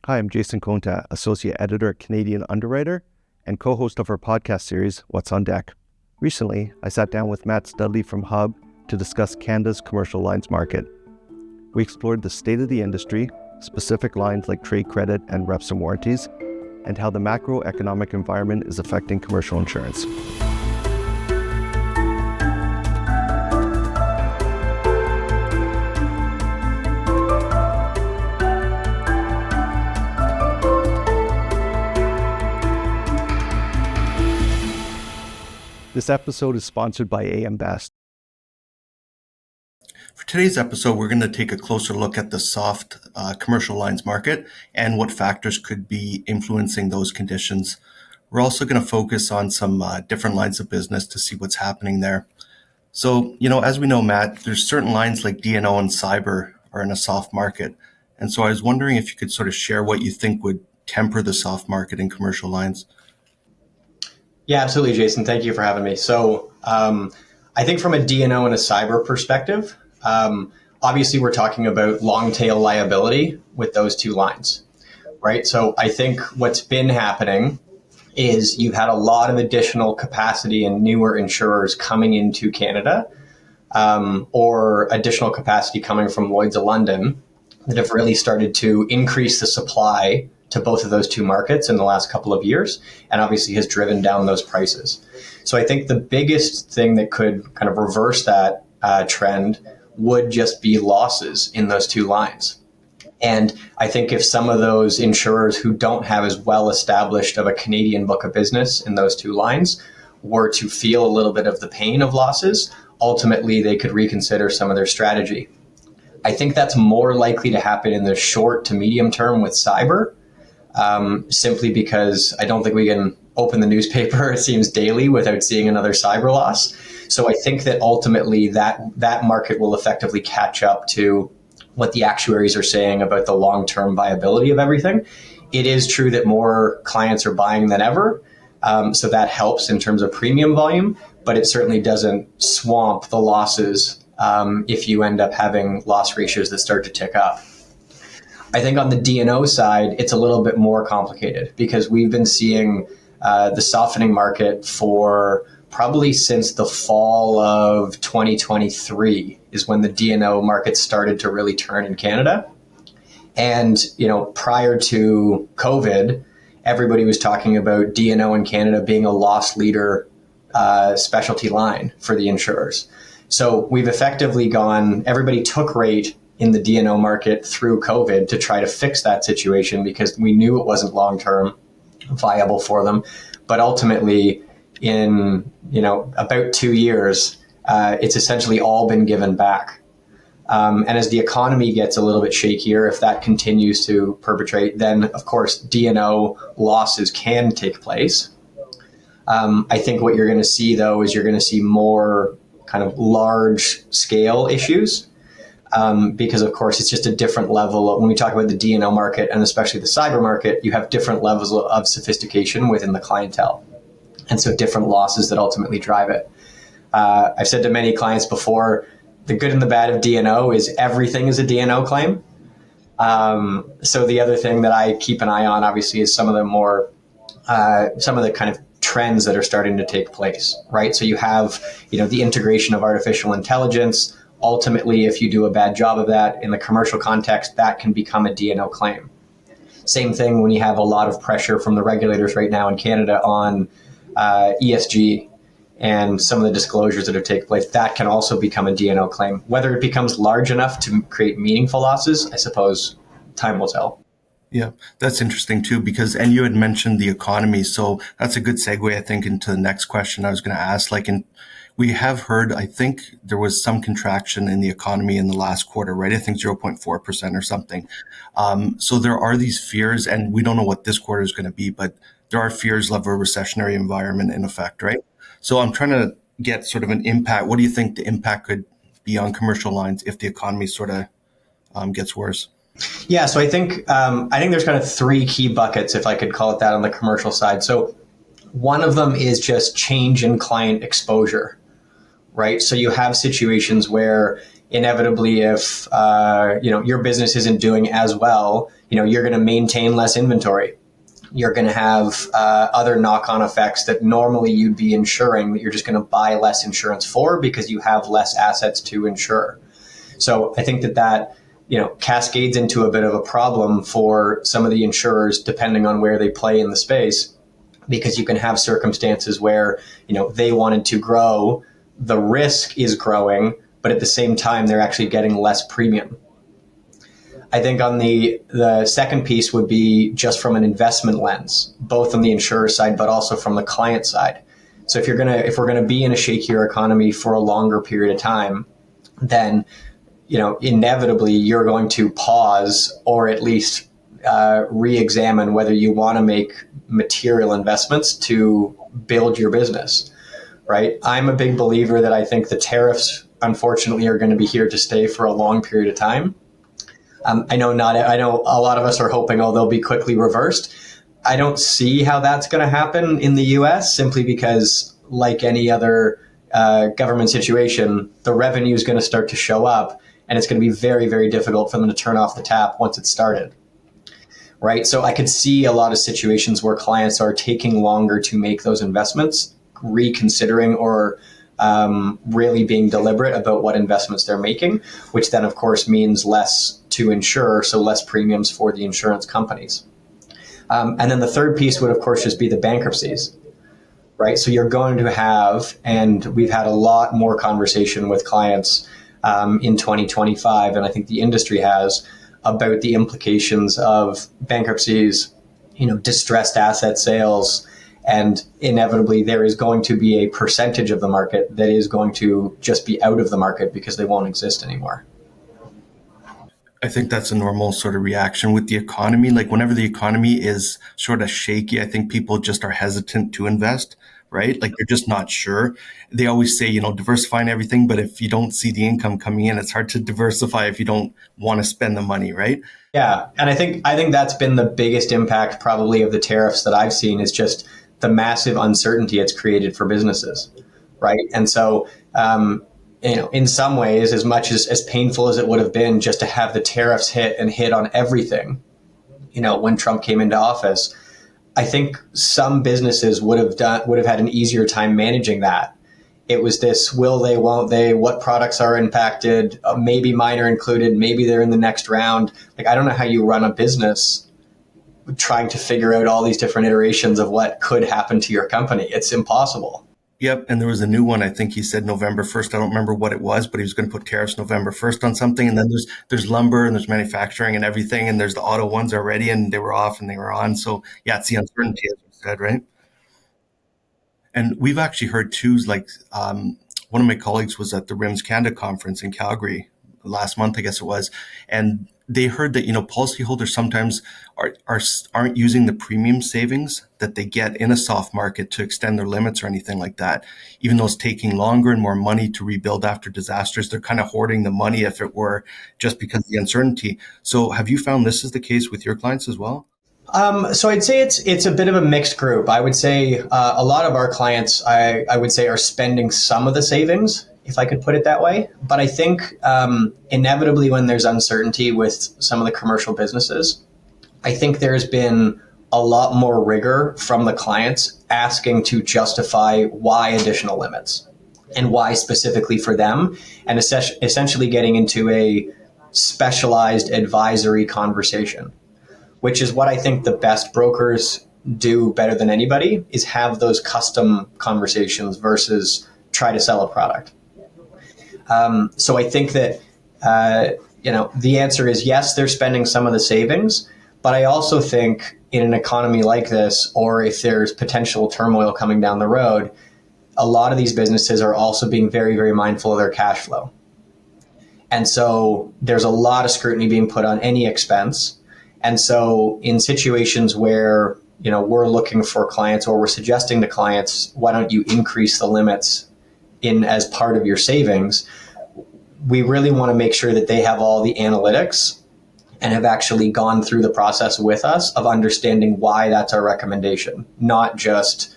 Hi, I'm Jason Conta, Associate Editor at Canadian Underwriter and co-host of our podcast series, What's on Deck. Recently, I sat down with Matt Studley from Hub to discuss Canada's commercial lines market. We explored the state of the industry, specific lines like trade credit and reps and warranties, and how the macroeconomic environment is affecting commercial insurance. This episode is sponsored by AM Best. For today's episode, we're going to take a closer look at the soft commercial lines market and what factors could be influencing those conditions. We're also going to focus on some different lines of business to see what's happening there. So, as we know, Matt, there's certain lines like D&O and cyber are in a soft market. And so I was wondering if you could sort of share what you think would temper the soft market in commercial lines. Yeah, absolutely, Jason. Thank you for having me. So I think from a D&O and a cyber perspective, obviously we're talking about long tail liability with those two lines, right? So I think what's been happening is you've had a lot of additional capacity and newer insurers coming into Canada or additional capacity coming from Lloyd's of London that have really started to increase the supply to both of those two markets in the last couple of years, and obviously has driven down those prices. So I think the biggest thing that could kind of reverse that trend would just be losses in those two lines. And I think if some of those insurers who don't have as well established of a Canadian book of business in those two lines were to feel a little bit of the pain of losses, ultimately they could reconsider some of their strategy. I think that's more likely to happen in the short to medium term with cyber, simply because I don't think we can open the newspaper, it seems, daily without seeing another cyber loss. So I think that ultimately that market will effectively catch up to what the actuaries are saying about the long-term viability of everything. It is true that more clients are buying than ever, so that helps in terms of premium volume, but it certainly doesn't swamp the losses if you end up having loss ratios that start to tick up. I think on the D&O side, it's a little bit more complicated because we've been seeing the softening market for probably since the fall of 2023 is when the D&O market started to really turn in Canada. And, prior to COVID, everybody was talking about D&O in Canada being a loss leader specialty line for the insurers. So we've effectively everybody took rate in the D&O market through COVID to try to fix that situation because we knew it wasn't long-term viable for them. But ultimately, in about 2 years, it's essentially all been given back. And as the economy gets a little bit shakier, if that continues to perpetrate, then of course D&O losses can take place. I think what you're going to see though is you're going to see more kind of large scale issues. Because of course it's just a different level when we talk about the D&O market and especially the cyber market, you have different levels of sophistication within the clientele. And so different losses that ultimately drive it. I've said to many clients before, the good and the bad of D&O is everything is a D&O claim. So the other thing that I keep an eye on obviously is some of the kind of trends that are starting to take place, right? So you have, the integration of artificial intelligence. Ultimately, if you do a bad job of that in the commercial context, that can become a D&O claim. Same thing when you have a lot of pressure from the regulators right now in Canada on ESG and some of the disclosures that have taken place, that can also become a D&O claim. Whether it becomes large enough to create meaningful losses, I suppose time will tell. Yeah, that's interesting too, and you had mentioned the economy. So that's a good segue, I think, into the next question I was going to ask. We have heard, I think there was some contraction in the economy in the last quarter, right? I think 0.4% or something. So there are these fears, and we don't know what this quarter is going to be, but there are fears of a recessionary environment in effect, right? So I'm trying to get sort of an impact. What do you think the impact could be on commercial lines if the economy sort of gets worse? Yeah, so I think there's kind of three key buckets, if I could call it that, on the commercial side. So one of them is just change in client exposure. Right. So you have situations where inevitably if, your business isn't doing as well, you're going to maintain less inventory. You're going to have other knock-on effects that normally you'd be insuring that you're just going to buy less insurance for because you have less assets to insure. So I think that cascades into a bit of a problem for some of the insurers, depending on where they play in the space, because you can have circumstances where, they wanted to grow, the risk is growing, but at the same time, they're actually getting less premium. I think on the second piece would be just from an investment lens, both on the insurer side, but also from the client side. So if we're going to be in a shakier economy for a longer period of time, then, inevitably you're going to pause or at least re-examine whether you want to make material investments to build your business, right? I'm a big believer that I think the tariffs, unfortunately, are going to be here to stay for a long period of time. I know a lot of us are hoping, they'll be quickly reversed. I don't see how that's going to happen in the US, simply because, like any other government situation, the revenue is going to start to show up, and it's going to be very, very difficult for them to turn off the tap once it's started. Right? So I could see a lot of situations where clients are taking longer to make those investments, reconsidering or really being deliberate about what investments they're making, which then, of course, means less to insure, so less premiums for the insurance companies. And then the third piece would, of course, just be the bankruptcies, right? So you're going to have, and we've had a lot more conversation with clients in 2025, and I think the industry has, about the implications of bankruptcies, distressed asset sales, and inevitably there is going to be a percentage of the market that is going to just be out of the market because they won't exist anymore. I think that's a normal sort of reaction with the economy. Like whenever the economy is sort of shaky, I think people just are hesitant to invest, right? Like they're just not sure. They always say, diversifying everything, but if you don't see the income coming in, it's hard to diversify if you don't want to spend the money, right? Yeah. And I think that's been the biggest impact probably of the tariffs that I've seen, is just the massive uncertainty it's created for businesses, right? And so, in some ways, as much as painful as it would have been just to have the tariffs hit on everything, when Trump came into office, I think some businesses would have had an easier time managing that. It was this, will they, won't they, what products are impacted, maybe mine are included, maybe they're in the next round. Like, I don't know how you run a business trying to figure out all these different iterations of what could happen to your company. It's impossible. Yep. And there was a new one. I think he said November 1st. I don't remember what it was, but he was going to put tariffs November 1st on something. And then there's lumber and there's manufacturing and everything. And there's the auto ones already, and they were off and they were on. So yeah, it's the uncertainty, as you said, right? And we've actually heard too, like one of my colleagues was at the RIMS Canada conference in Calgary last month, I guess it was. And they heard that, policyholders sometimes aren't using the premium savings that they get in a soft market to extend their limits or anything like that. Even though it's taking longer and more money to rebuild after disasters, they're kind of hoarding the money, if it were, just because of the uncertainty. So have you found this is the case with your clients as well? So I'd say it's a bit of a mixed group. I would say a lot of our clients, I would say, are spending some of the savings, if I could put it that way. But I think inevitably when there's uncertainty with some of the commercial businesses, I think there's been a lot more rigor from the clients asking to justify why additional limits and why specifically for them, and essentially getting into a specialized advisory conversation, which is what I think the best brokers do better than anybody, is have those custom conversations versus try to sell a product. So I think that, the answer is yes, they're spending some of the savings, but I also think in an economy like this, or if there's potential turmoil coming down the road, a lot of these businesses are also being very, very mindful of their cash flow. And so there's a lot of scrutiny being put on any expense. And so in situations where, we're looking for clients, or we're suggesting to clients, why don't you increase the limits in as part of your savings, we really want to make sure that they have all the analytics and have actually gone through the process with us of understanding why that's our recommendation, not just,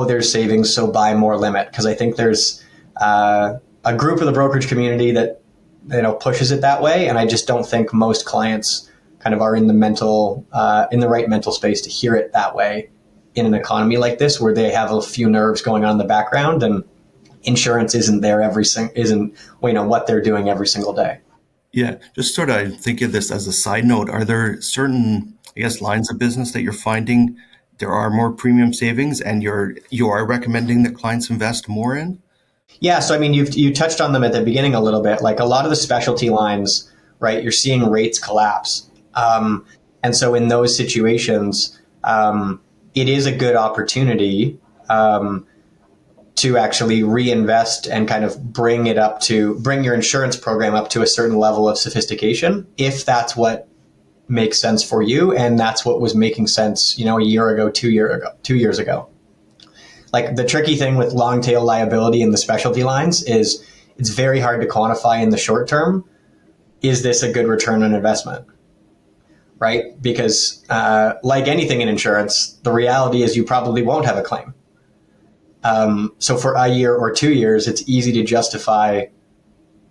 there's savings, so buy more limit. Because I think there's a group of the brokerage community that pushes it that way, and I just don't think most clients kind of are in the right mental space to hear it that way in an economy like this, where they have a few nerves going on in the background, and insurance isn't what they're doing every single day. Yeah, just sort of think of this as a side note. Are there certain, I guess, lines of business that you're finding there are more premium savings, and you are recommending that clients invest more in? Yeah, so I mean, you touched on them at the beginning a little bit. Like a lot of the specialty lines, right? You're seeing rates collapse, and so in those situations, it is a good opportunity to actually reinvest and kind of bring your insurance program up to a certain level of sophistication, if that's what makes sense for you, and that's what was making sense, a year ago, 2 years ago. Like the tricky thing with long tail liability in the specialty lines is it's very hard to quantify in the short term. Is this a good return on investment? Right? Because like anything in insurance, the reality is you probably won't have a claim. So for a year or 2 years, it's easy to justify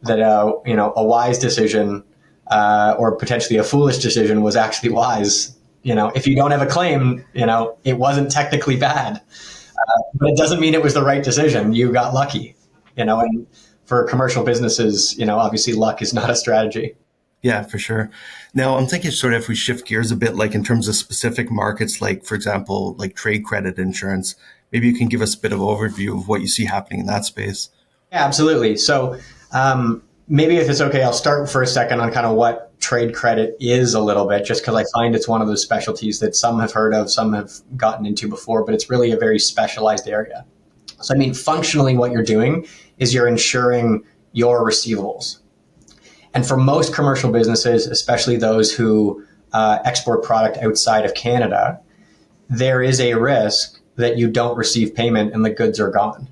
that a wise decision or potentially a foolish decision was actually wise. If you don't have a claim, it wasn't technically bad. But it doesn't mean it was the right decision. You got lucky, and for commercial businesses, obviously luck is not a strategy. Yeah, for sure. Now I'm thinking sort of if we shift gears a bit, like in terms of specific markets, like for example, like trade credit insurance, maybe you can give us a bit of overview of what you see happening in that space. Yeah, absolutely. So maybe if it's okay, I'll start for a second on kind of what trade credit is a little bit, just because I find it's one of those specialties that some have heard of, some have gotten into before, but it's really a very specialized area. So, I mean, functionally what you're doing is you're insuring your receivables. And for most commercial businesses, especially those who export product outside of Canada, there is a risk that you don't receive payment and the goods are gone,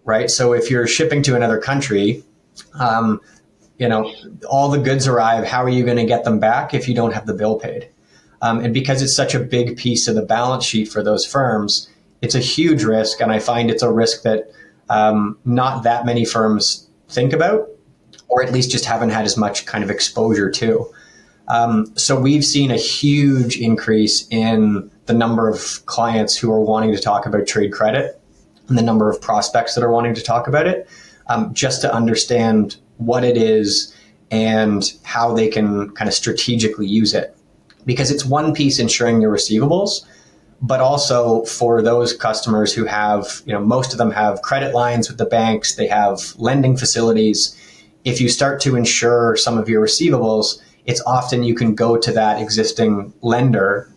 right? So if you're shipping to another country, all the goods arrive. How are you going to get them back if you don't have the bill paid? And because it's such a big piece of the balance sheet for those firms, it's a huge risk. And I find it's a risk that not that many firms think about, or at least just haven't had as much kind of exposure to. So we've seen a huge increase in the number of clients who are wanting to talk about trade credit and the number of prospects that are wanting to talk about it, just to understand what it is and how they can kind of strategically use it. Because it's one piece ensuring your receivables, but also for those customers who have, most of them have credit lines with the banks, they have lending facilities. If you start to insure some of your receivables, it's often you can go to that existing lender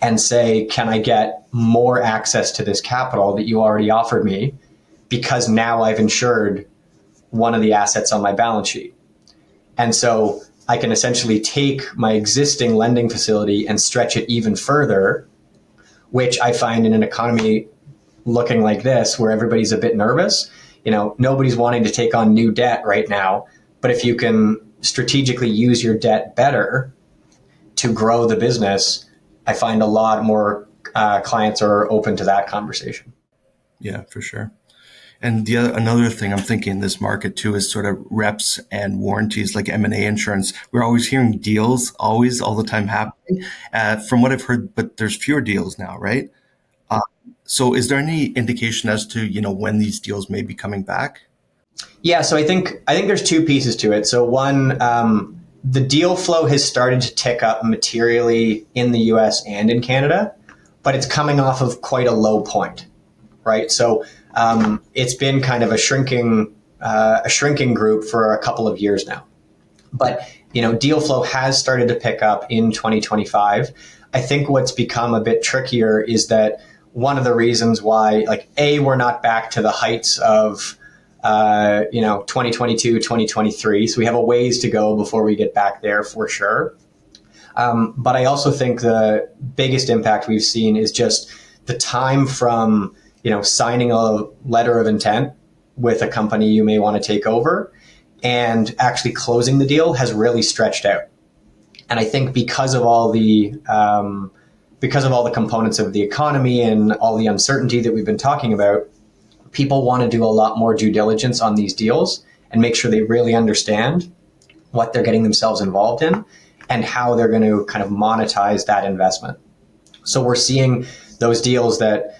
and say, can I get more access to this capital that you already offered me? Because now I've insured one of the assets on my balance sheet. And so I can essentially take my existing lending facility and stretch it even further, which I find in an economy looking like this, where everybody's a bit nervous, nobody's wanting to take on new debt right now. But if you can strategically use your debt better to grow the business, I find a lot more clients are open to that conversation. Yeah, for sure. And another thing I'm thinking in this market too is sort of reps and warranties, like M&A insurance. We're always hearing deals, all the time happening. From what I've heard, but there's fewer deals now, right? So is there any indication as to, when these deals may be coming back? Yeah, so I think there's two pieces to it. So one, the deal flow has started to tick up materially in the US and in Canada, but it's coming off of quite a low point, right? So it's been kind of a shrinking group for a couple of years now. But, deal flow has started to pick up in 2025. I think what's become a bit trickier is that one of the reasons why, we're not back to the heights of 2022, 2023. So we have a ways to go before we get back there for sure. But I also think the biggest impact we've seen is just the time from, signing a letter of intent with a company you may want to take over and actually closing the deal has really stretched out. And I think because of all the components of the economy and all the uncertainty that we've been talking about, people want to do a lot more due diligence on these deals and make sure they really understand what they're getting themselves involved in. and how they're going to kind of monetize that investment. So we're seeing those deals that,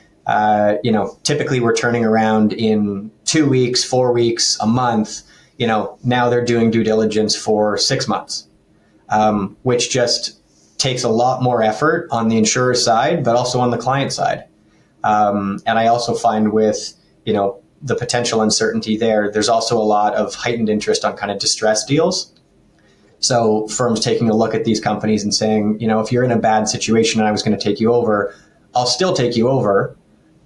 typically we're turning around in 2 weeks, 4 weeks, a month. Now they're doing due diligence for 6 months, which just takes a lot more effort on the insurer side, but also on the client side. And I also find with, the potential uncertainty there's also a lot of heightened interest on kind of distressed deals. So firms taking a look at these companies and saying, if you're in a bad situation and I was going to take you over, I'll still take you over.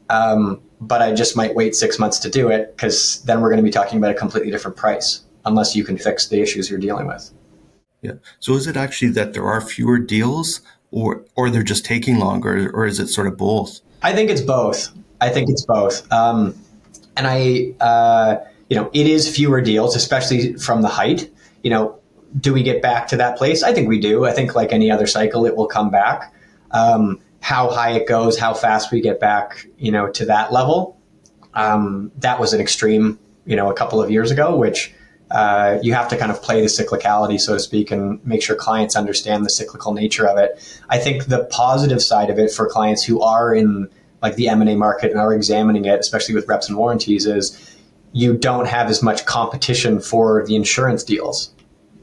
But I just might wait 6 months to do it, because then we're going to be talking about a completely different price unless you can fix the issues you're dealing with. Yeah. So is it actually that there are fewer deals, or they're just taking longer, or is it sort of both? I think it's both. And it is fewer deals, especially from the height. Do we get back to that place? I think we do. I think like any other cycle, it will come back. How high it goes, how fast we get back, to that level. That was an extreme, a couple of years ago, which you have to kind of play the cyclicality, so to speak, and make sure clients understand the cyclical nature of it. I think the positive side of it for clients who are in like the M&A market and are examining it, especially with reps and warranties, is you don't have as much competition for the insurance deals.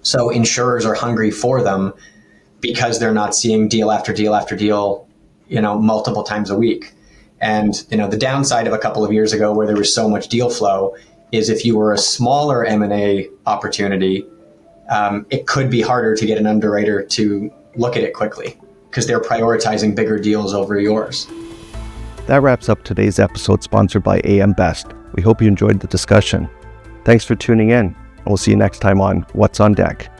So insurers are hungry for them because they're not seeing deal after deal after deal, multiple times a week. And, the downside of a couple of years ago where there was so much deal flow is if you were a smaller M&A opportunity, it could be harder to get an underwriter to look at it quickly because they're prioritizing bigger deals over yours. That wraps up today's episode sponsored by AM Best. We hope you enjoyed the discussion. Thanks for tuning in, and we'll see you next time on What's on Deck.